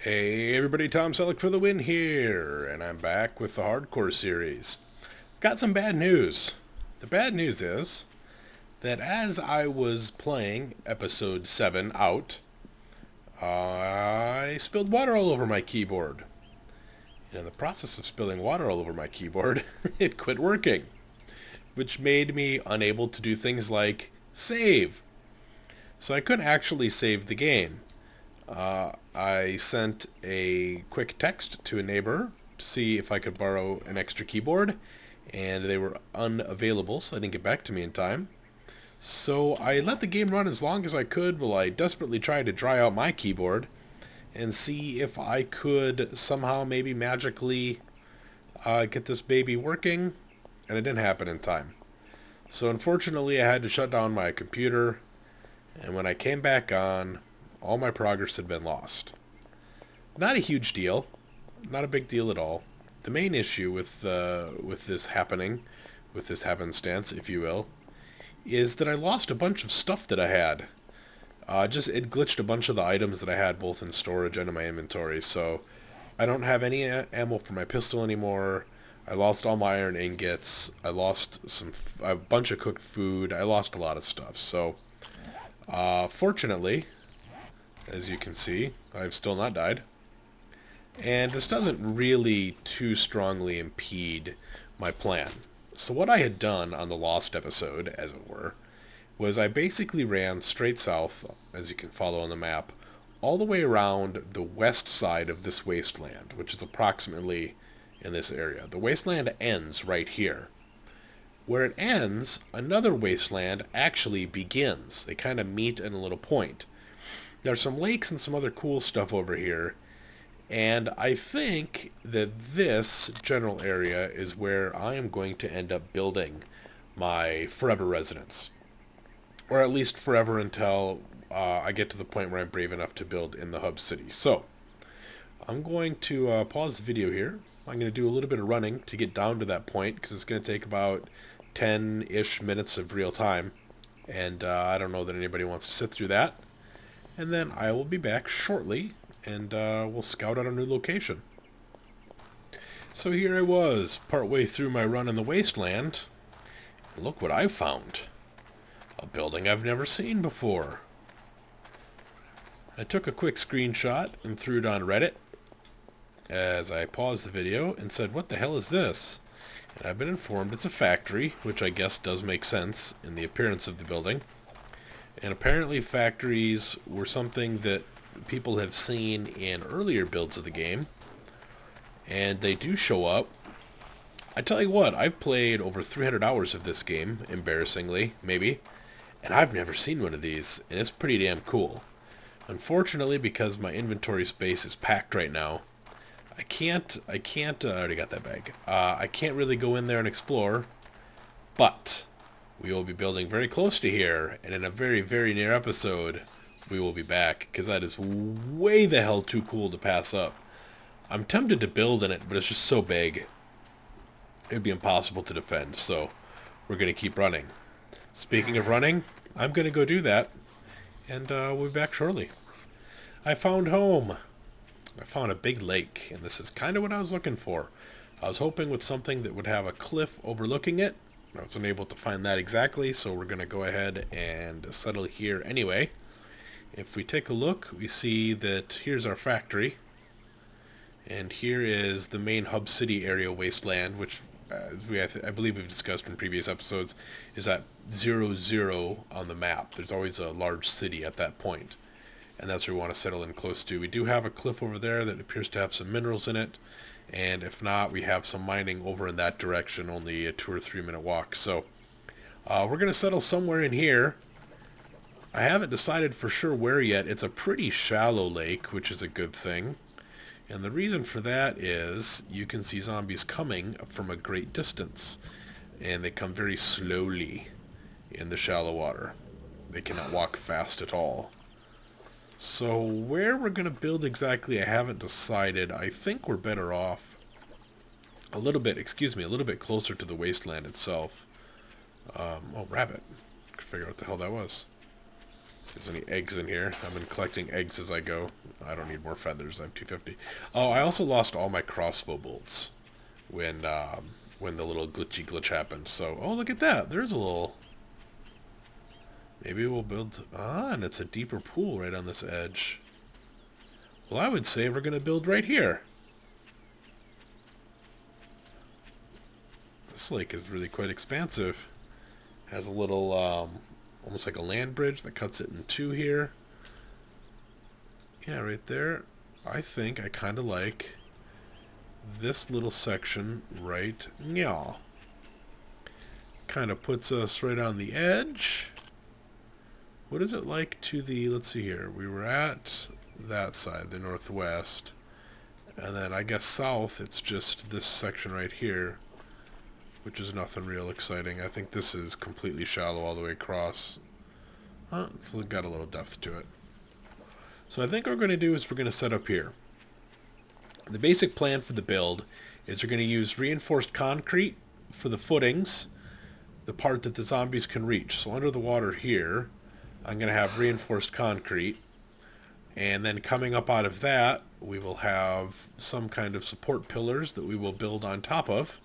Hey everybody, Tom Selleck for the win here, and I'm back with the Hardcore series. Got some bad news. The bad news is that as I was playing episode 7 out, I spilled water all over my keyboard. And in the process of spilling water all over my keyboard, it quit working, which made me unable to do things like save. So I couldn't actually save the game. I sent a quick text to a neighbor to see if I could borrow an extra keyboard, and they were unavailable, so they didn't get back to me in time. So I let the game run as long as I could while I desperately tried to dry out my keyboard and see if I could somehow maybe magically get this baby working, and it didn't happen in time. So unfortunately I had to shut down my computer, and when I came back on, all my progress had been lost. Not a huge deal. Not a big deal at all. The main issue with this happening, with this happenstance, if you will, is that I lost a bunch of stuff that I had. It glitched a bunch of the items that I had both in storage and in my inventory, so I don't have any ammo for my pistol anymore. I lost all my iron ingots. I lost a bunch of cooked food. I lost a lot of stuff. So, fortunately, as you can see, I've still not died. And this doesn't really too strongly impede my plan. So what I had done on the Lost episode, as it were, was I basically ran straight south, as you can follow on the map, all the way around the west side of this wasteland, which is approximately in this area. The wasteland ends right here. Where it ends, another wasteland actually begins. They kind of meet in a little point. There's some lakes and some other cool stuff over here, and I think that this general area is where I am going to end up building my forever residence. Or at least forever until I get to the point where I'm brave enough to build in the hub city. So, I'm going to pause the video here. I'm going to do a little bit of running to get down to that point, because it's going to take about 10-ish minutes of real time, and I don't know that anybody wants to sit through that. And then I will be back shortly, and we'll scout out a new location. So here I was, partway through my run in the wasteland, and look what I found. A building I've never seen before. I took a quick screenshot and threw it on Reddit as I paused the video and said, "What the hell is this?" And I've been informed it's a factory, which I guess does make sense in the appearance of the building. And apparently factories were something that people have seen in earlier builds of the game. And they do show up. I tell you what, I've played over 300 hours of this game, embarrassingly, maybe. And I've never seen one of these, and it's pretty damn cool. Unfortunately, because my inventory space is packed right now, I already got that bag. I can't really go in there and explore, but we will be building very close to here, and in a very, very near episode, we will be back, because that is way the hell too cool to pass up. I'm tempted to build in it, but it's just so big. It would be impossible to defend, so we're going to keep running. Speaking of running, I'm going to go do that, and we'll be back shortly. I found home. I found a big lake, and this is kind of what I was looking for. I was hoping with something that would have a cliff overlooking it. I was unable to find that exactly, so we're going to go ahead and settle here anyway. If we take a look, we see that here's our factory, and here is the main hub city area wasteland, which I believe we've discussed in previous episodes, is at 00 on the map. There's always a large city at that point, and that's where we want to settle in close to. We do have a cliff over there that appears to have some minerals in it, and if not, we have some mining over in that direction, only a 2 or 3 minute walk. So we're going to settle somewhere in here. I haven't decided for sure where yet. It's a pretty shallow lake, which is a good thing. And the reason for that is you can see zombies coming from a great distance, and they come very slowly in the shallow water. They cannot walk fast at all. So where we're going to build exactly, I haven't decided. I think we're better off a little bit closer to the wasteland itself. Oh, rabbit. I could figure out what the hell that was. There's any eggs in here. I've been collecting eggs as I go. I don't need more feathers. I have 250. Oh, I also lost all my crossbow bolts when the little glitch happened. So, oh, look at that. There's a little... Maybe we'll build... Ah, and it's a deeper pool right on this edge. Well, I would say we're going to build right here. This lake is really quite expansive. Has a little, almost like a land bridge that cuts it in two here. Yeah, right there. I think I kind of like this little section right now. Kind of puts us right on the edge. What is it like to the, let's see here, we were at that side, the northwest, and then I guess south it's just this section right here, which is nothing real exciting. I think this is completely shallow all the way across. It's got a little depth to it. So I think what we're going to do is we're going to set up here. The basic plan for the build is we're going to use reinforced concrete for the footings, the part that the zombies can reach. So under the water here, I'm going to have reinforced concrete, and then coming up out of that, we will have some kind of support pillars that we will build on top of.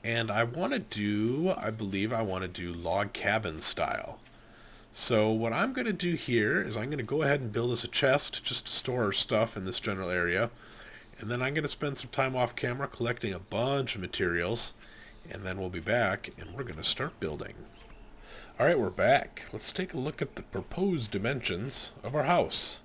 And I want to do, I believe I want to do log cabin style. So what I'm going to do here is I'm going to go ahead and build us a chest just to store our stuff in this general area. And then I'm going to spend some time off camera collecting a bunch of materials. And then we'll be back and we're going to start building. Alright, we're back. Let's take a look at the proposed dimensions of our house.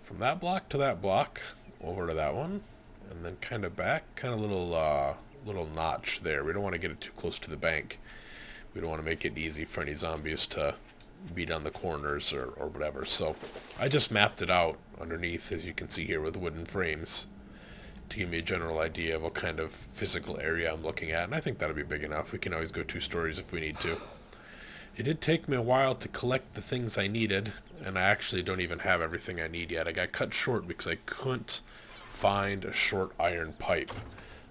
From that block to that block, over to that one, and then kind of back, kind of little notch there. We don't want to get it too close to the bank. We don't want to make it easy for any zombies to beat on the corners or whatever. So I just mapped it out underneath, as you can see here, with wooden frames to give me a general idea of what kind of physical area I'm looking at, and I think that'll be big enough. We can always go 2 stories if we need to. It did take me a while to collect the things I needed, and I actually don't even have everything I need yet. I got cut short because I couldn't find a short iron pipe.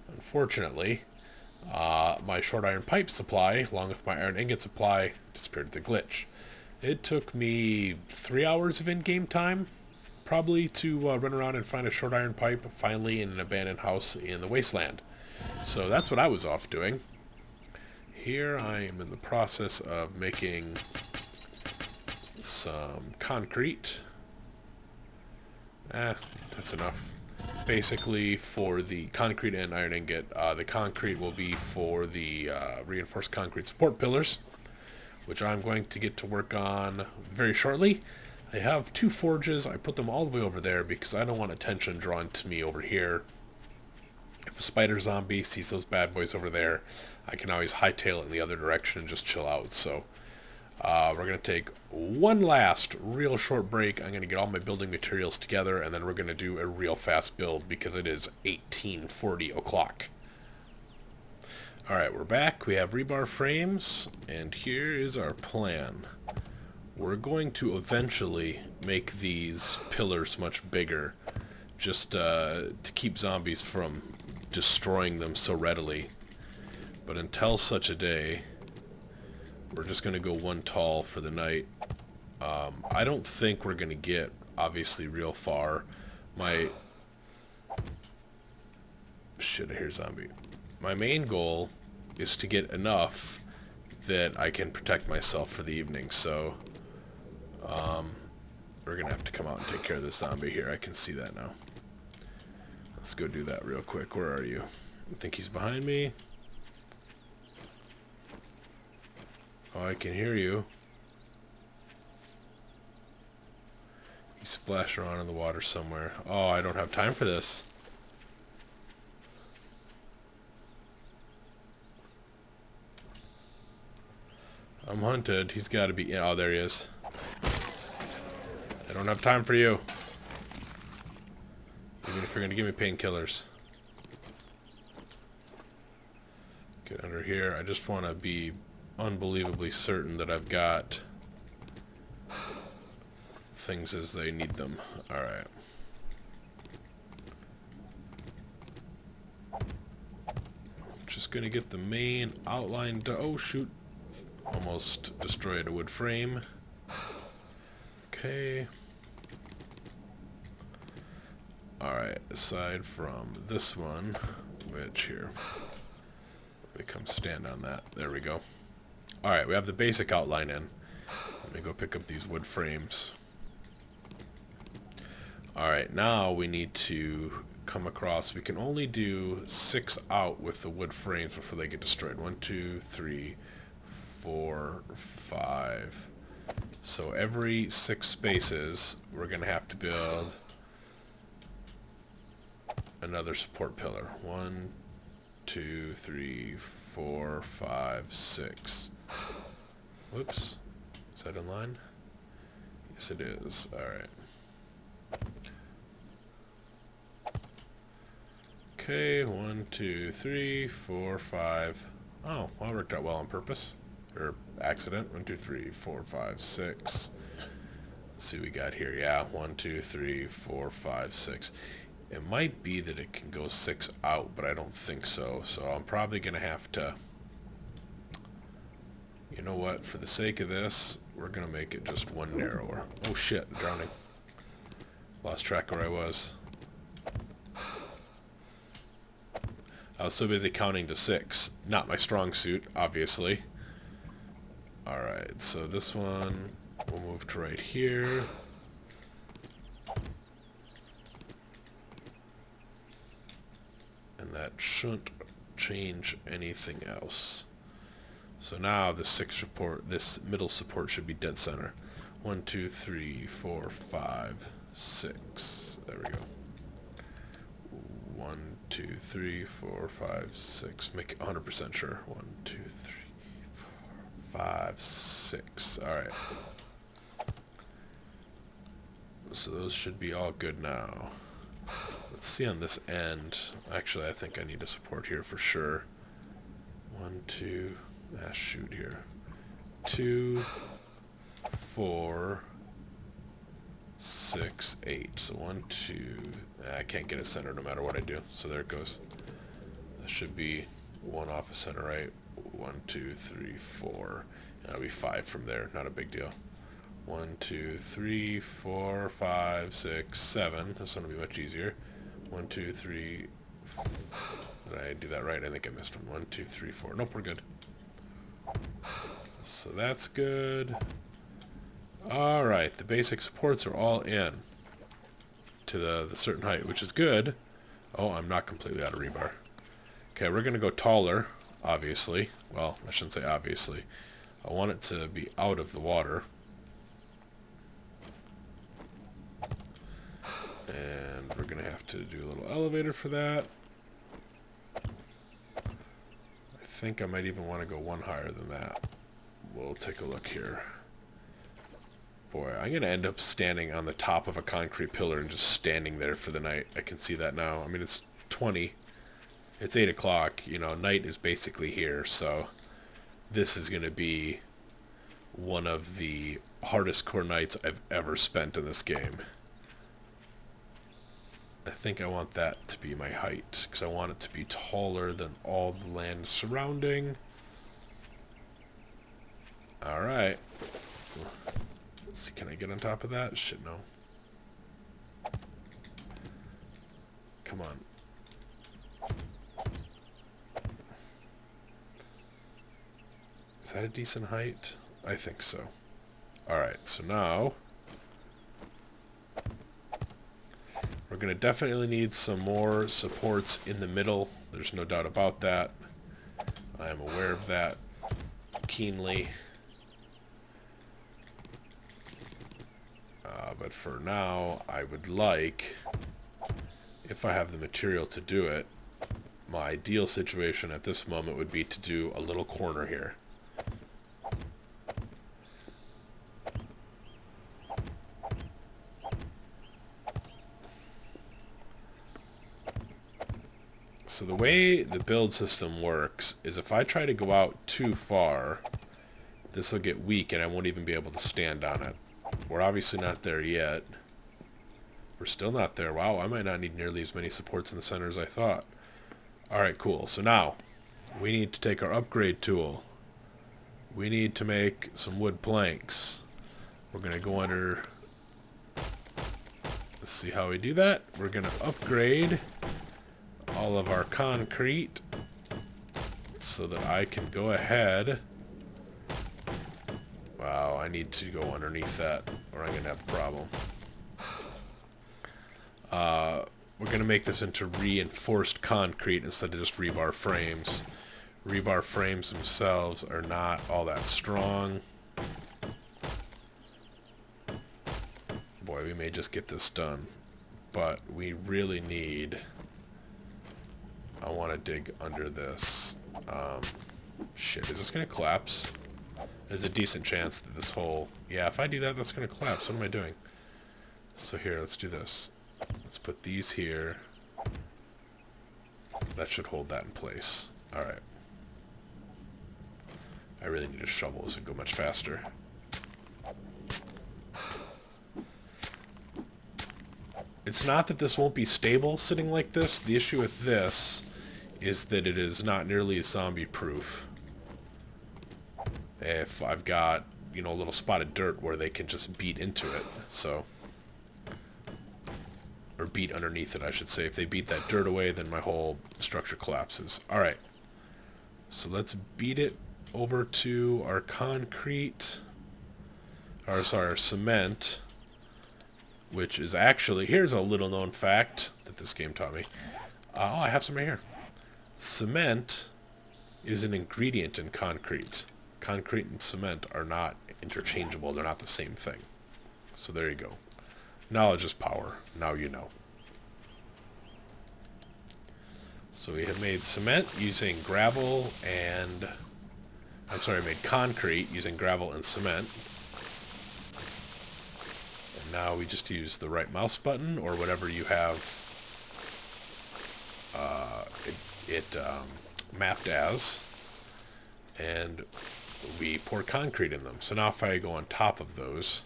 Unfortunately, my short iron pipe supply, along with my iron ingot supply, disappeared with the glitch. It took me 3 hours of in-game time, probably, to run around and find a short iron pipe, finally in an abandoned house in the wasteland. So that's what I was off doing. Here I am in the process of making some concrete. That's enough. Basically, for the concrete and iron ingot, the concrete will be for the reinforced concrete support pillars, which I'm going to get to work on very shortly. I have 2 forges. I put them all the way over there because I don't want attention drawn to me over here. If a spider zombie sees those bad boys over there, I can always hightail it in the other direction and just chill out. So we're going to take one last real short break. I'm going to get all my building materials together, and then we're going to do a real fast build because it is 18:40 o'clock. Alright, we're back. We have rebar frames, and here is our plan. We're going to eventually make these pillars much bigger, just to keep zombies from destroying them so readily. But until such a day, we're just going to go one tall for the night. I don't think we're going to get, obviously, real far. Shit, I hear zombie. My main goal is to get enough that I can protect myself for the evening, so we're going to have to come out and take care of this zombie here. I can see that now. Let's go do that real quick. Where are you? I think he's behind me. Oh, I can hear you. He's splashing around in the water somewhere. Oh, I don't have time for this. I'm hunted. He's got to be... Oh, there he is. I don't have time for you. Even if you're going to give me painkillers. Get under here. I just want to be unbelievably certain that I've got things as they need them. Alright. Just going to get the main outline done. Oh, shoot. Almost destroyed a wood frame. Okay. Alright, aside from this one, which here, let me come stand on that. There we go. Alright, we have the basic outline in. Let me go pick up these wood frames. Alright, now we need to come across, we can only do 6 out with the wood frames before they get destroyed. 1, 2, 3, 4, 5. So every 6 spaces, we're going to have to build another support pillar. 1, 2, 3, 4, 5, 6. Whoops. Is that in line? Yes, it is. Alright. Okay, 1, 2, 3, 4, 5. Oh, well, it worked out well on purpose. Or accident. 1, 2, 3, 4, 5, 6. Let's see what we got here. Yeah, 1, 2, 3, 4, 5, 6. It might be that it can go 6 out, but I don't think so. So I'm probably going to have to... You know what? For the sake of this, we're going to make it just one narrower. Oh shit, drowning. Lost track where I was. I was so busy counting to 6. Not my strong suit, obviously. Alright, so this one will move to right here. And that shouldn't change anything else. So now this middle support should be dead center. 1, 2, 3, 4, 5, 6. There we go. 1, 2, 3, 4, 5, 6. Make it 100% sure. 1, 2, 3, 4, 5, 6. Alright. So those should be all good now. Let's see on this end. Actually, I think I need a support here for sure. 1, 2. Ah, shoot here. 2, 4, 6, 8. So 1, 2. I can't get it centered no matter what I do. So there it goes. That should be 1 off of center, right? 1, 2, 3, 4. That'll be 5 from there. Not a big deal. 1, 2, 3, 4, 5, 6, 7. This one will be much easier. 1, 2, 3. Did I do that right? I think I missed one. 1, 2, 3, 4. Nope, we're good. So that's good. Alright, the basic supports are all in to the certain height, which is good. Oh, I'm not completely out of rebar. Okay, we're going to go taller, obviously. Well, I shouldn't say obviously. I want it to be out of the water. And we're going to have to do a little elevator for that. I think I might even want to go one higher than that. We'll take a look here. Boy, I'm going to end up standing on the top of a concrete pillar and just standing there for the night. I can see that now. I mean, it's 20. It's 8 o'clock. You know, night is basically here, so this is going to be one of the hardest core nights I've ever spent in this game. I think I want that to be my height, because I want it to be taller than all the land surrounding. Alright. Let's see, can I get on top of that? Shit, no. Come on. Is that a decent height? I think so. Alright, so now we're going to definitely need some more supports in the middle. There's no doubt about that. I am aware of that keenly. But for now, I would like, if I have the material to do it, my ideal situation at this moment would be to do a little corner here. So the way the build system works is if I try to go out too far, this will get weak and I won't even be able to stand on it. We're obviously not there yet. We're still not there. Wow, I might not need nearly as many supports in the center as I thought. Alright, cool. So now, we need to take our upgrade tool. We need to make some wood planks. We're going to go under Let's see how we do that. We're going to upgrade all of our concrete so that I can go ahead. Wow, I need to go underneath that or I'm going to have a problem. We're going to make this into reinforced concrete instead of just rebar frames. Rebar frames themselves are not all that strong. Boy, we may just get this done. But we really need... I want to dig under this. Shit, is this going to collapse? There's a decent chance that this whole... Yeah, if I do that, that's going to collapse. What am I doing? So here, let's do this. Let's put these here. That should hold that in place. Alright. I really need a shovel. This would go much faster. It's not that this won't be stable sitting like this. The issue with this is that it is not nearly as zombie-proof. If I've got, you know, a little spot of dirt where they can just beat into it, so... Or beat underneath it, I should say. If they beat that dirt away, then my whole structure collapses. Alright. So let's beat it over to our concrete. Or, sorry, our cement. Which is actually... Here's a little known fact that this game taught me. Oh, I have some right here. Cement is an ingredient in concrete. Concrete and cement are not interchangeable. They're not the same thing. So there you go. Knowledge is power. Now you know. So we have made cement using gravel and... I'm sorry, made concrete using gravel and cement. And now we just use the right mouse button or whatever you have mapped as. And we pour concrete in them. So now if I go on top of those...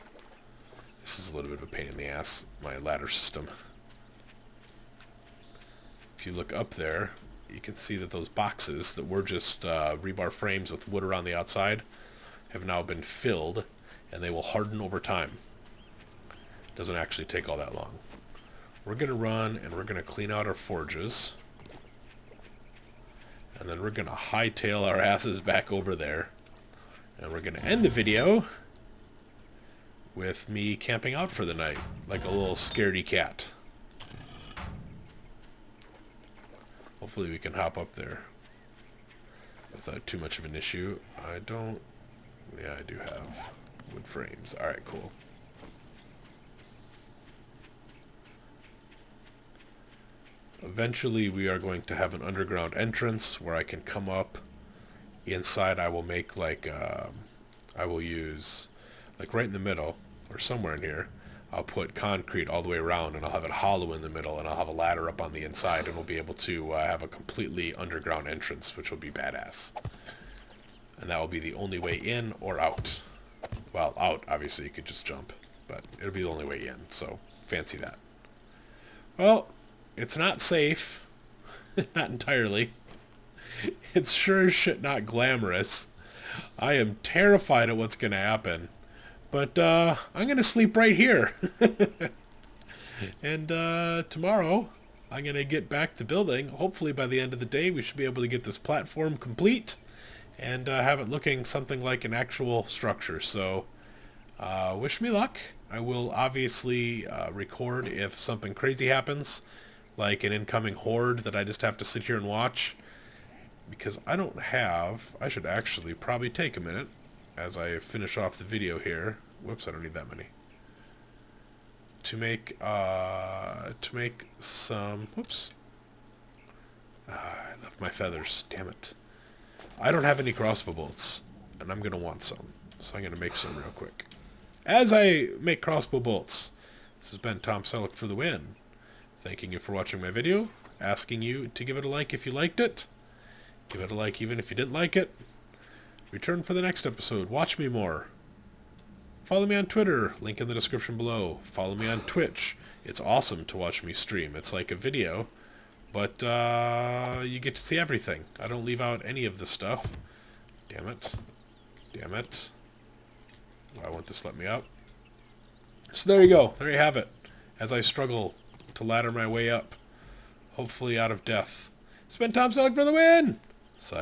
This is a little bit of a pain in the ass, my ladder system. If you look up there, you can see that those boxes that were just rebar frames with wood around the outside have now been filled, and they will harden over time. Doesn't actually take all that long. We're going to run, and we're going to clean out our forges. And then we're going to hightail our asses back over there. And we're going to end the video with me camping out for the night, like a little scaredy cat. Hopefully we can hop up there without too much of an issue. I don't... Yeah, I do have wood frames. Alright, cool. Eventually we are going to have an underground entrance where I can come up. Inside I will make like... I will use... Like right in the middle, or somewhere in here, I'll put concrete all the way around, and I'll have it hollow in the middle, and I'll have a ladder up on the inside, and we'll be able to have a completely underground entrance, which will be badass. And that will be the only way in or out. Well, out, obviously, you could just jump, but it'll be the only way in, so fancy that. Well, it's not safe. Not entirely. It's sure as shit not glamorous. I am terrified of what's going to happen. But I'm going to sleep right here. And tomorrow, I'm going to get back to building. Hopefully by the end of the day, we should be able to get this platform complete and have it looking something like an actual structure. So wish me luck. I will obviously record if something crazy happens, like an incoming horde that I just have to sit here and watch. Because I don't have... I should actually probably take a minute as I finish off the video here. Whoops, I don't need that many. To make some... Whoops. I left my feathers. Damn it. I don't have any crossbow bolts, and I'm going to want some. So I'm going to make some real quick. As I make crossbow bolts, this has been Tom Selleck for the win. Thanking you for watching my video. Asking you to give it a like if you liked it. Give it a like even if you didn't like it. Return for the next episode. Watch me more. Follow me on Twitter. Link in the description below. Follow me on Twitch. It's awesome to watch me stream. It's like a video, but you get to see everything. I don't leave out any of the stuff. Damn it. Damn it. Why won't this let me up? So there you go. There you have it. as I struggle to ladder my way up, hopefully out of death. Spend Tom Selleck for the win! Signing